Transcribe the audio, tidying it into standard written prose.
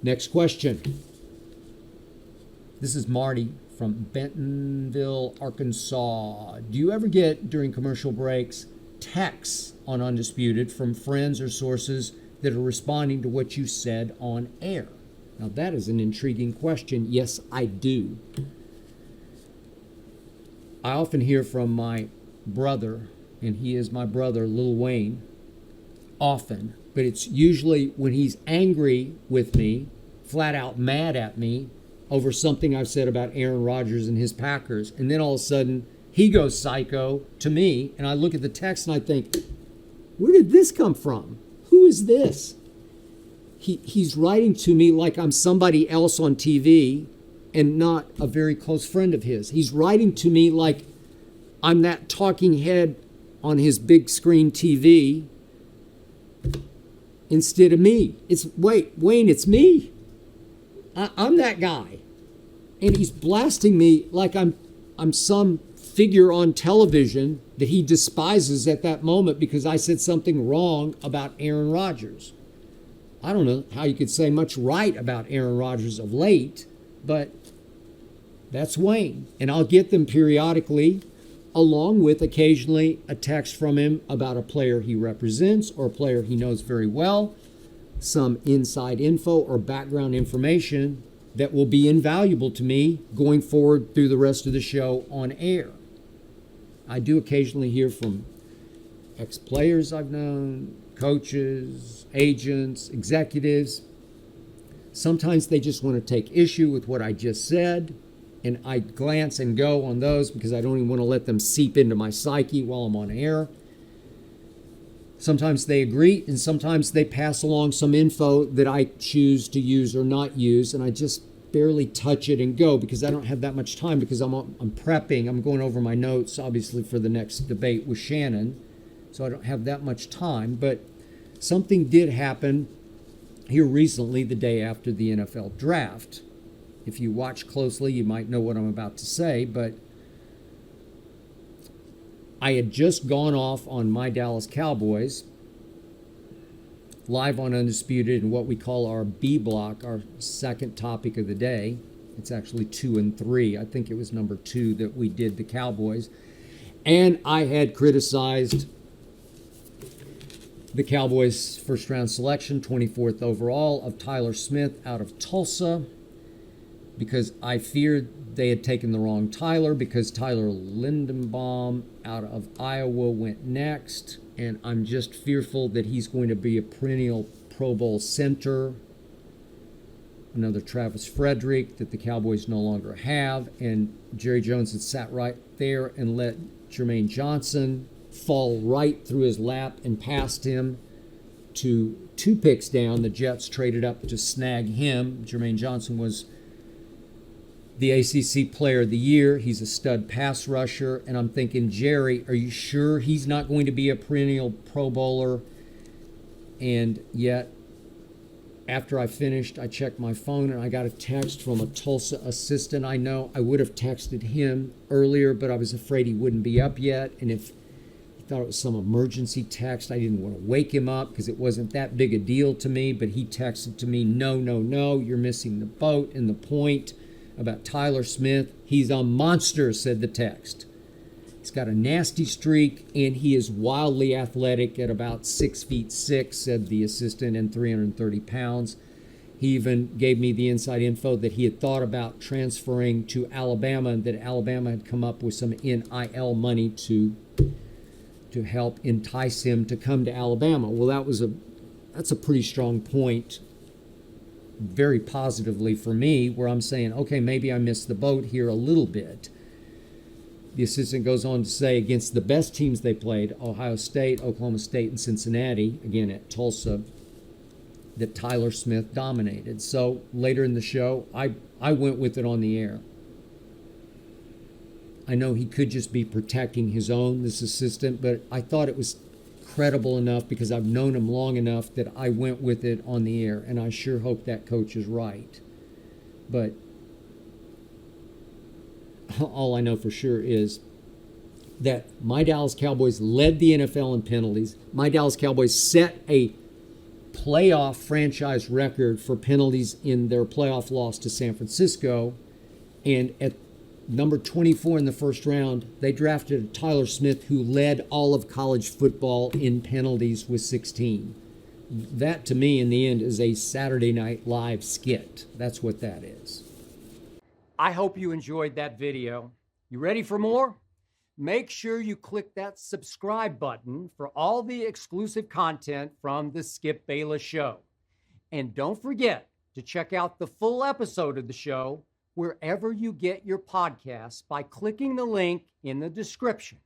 Next question. This is Marty from Bentonville, Arkansas. Do you ever get, during commercial breaks, texts on Undisputed from friends or sources that are responding to what you said on air? Now, that is an intriguing question. Yes, I do. I often hear from my brother, and he is my brother, Lil Wayne, often. But it's usually when he's angry with me, flat out mad at me, over something I've said about Aaron Rodgers and his Packers. And then all of a sudden, he goes psycho to me, and I look at the text and I think, where did this come from? Who is this? He's writing to me like I'm somebody else on TV and not a very close friend of his. He's writing to me like I'm that talking head on his big screen TV instead of me. Wayne, it's me. I'm that guy. And he's blasting me like I'm some figure on television that he despises at that moment because I said something wrong about Aaron Rodgers. I don't know how you could say much right about Aaron Rodgers of late, but that's Wayne. And I'll get them periodically, along with occasionally a text from him about a player he represents or a player he knows very well, some inside info or background information that will be invaluable to me going forward through the rest of the show on air. I do occasionally hear from ex-players I've known, coaches, agents, executives. Sometimes they just want to take issue with what I just said, and I glance and go on those because I don't even want to let them seep into my psyche while I'm on air. Sometimes they agree, and sometimes they pass along some info that I choose to use or not use, and I just barely touch it and go because I don't have that much time because I'm prepping. I'm going over my notes, obviously, for the next debate with Shannon, so I don't have that much time. But something did happen here recently, the day after the NFL draft. If you watch closely, you might know what I'm about to say, but I had just gone off on my Dallas Cowboys, live on Undisputed, in what we call our B block, our second topic of the day. It's actually 2 and 3. I think it was number 2 that we did the Cowboys. And I had criticized the Cowboys' first-round selection, 24th overall, of Tyler Smith out of Tulsa, because I feared they had taken the wrong Tyler, because Tyler Lindenbaum out of Iowa went next, and I'm just fearful that he's going to be a perennial Pro Bowl center, another Travis Frederick that the Cowboys no longer have, and Jerry Jones had sat right there and let Jermaine Johnson fall right through his lap and passed him to 2 picks down. The Jets traded up to snag him. Jermaine Johnson was the ACC Player of the Year. He's a stud pass rusher. And I'm thinking, Jerry, are you sure he's not going to be a perennial Pro Bowler? And yet, after I finished, I checked my phone and I got a text from a Tulsa assistant I know. I would have texted him earlier, but I was afraid he wouldn't be up yet. And if he thought it was some emergency text, I didn't want to wake him up because it wasn't that big a deal to me. But he texted to me, no, you're missing the boat and the point about Tyler Smith. He's a monster, said the text. He's got a nasty streak, and he is wildly athletic at about 6'6", said the assistant, and 330 pounds. He even gave me the inside info that he had thought about transferring to Alabama, and that Alabama had come up with some NIL money to help entice him to come to Alabama. Well, that's a pretty strong point, very positively for me, where I'm saying, okay, maybe I missed the boat here a little bit. The assistant goes on to say, against the best teams they played, Ohio State, Oklahoma State, and Cincinnati, again at Tulsa, that Tyler Smith dominated. So later in the show, I went with it on the air. I know he could just be protecting his own, this assistant, but I thought it was credible enough because I've known him long enough that I went with it on the air, and I sure hope that coach is right. But all I know for sure is that my Dallas Cowboys led the NFL in penalties. My Dallas Cowboys set a playoff franchise record for penalties in their playoff loss to San Francisco. And at number 24 in the first round, they drafted Tyler Smith, who led all of college football in penalties with 16. That, to me, in the end, is a Saturday Night Live skit. That's what that is. I hope you enjoyed that video. You ready for more? Make sure you click that subscribe button for all the exclusive content from the Skip Bayless Show. And don't forget to check out the full episode of the show wherever you get your podcasts by clicking the link in the description.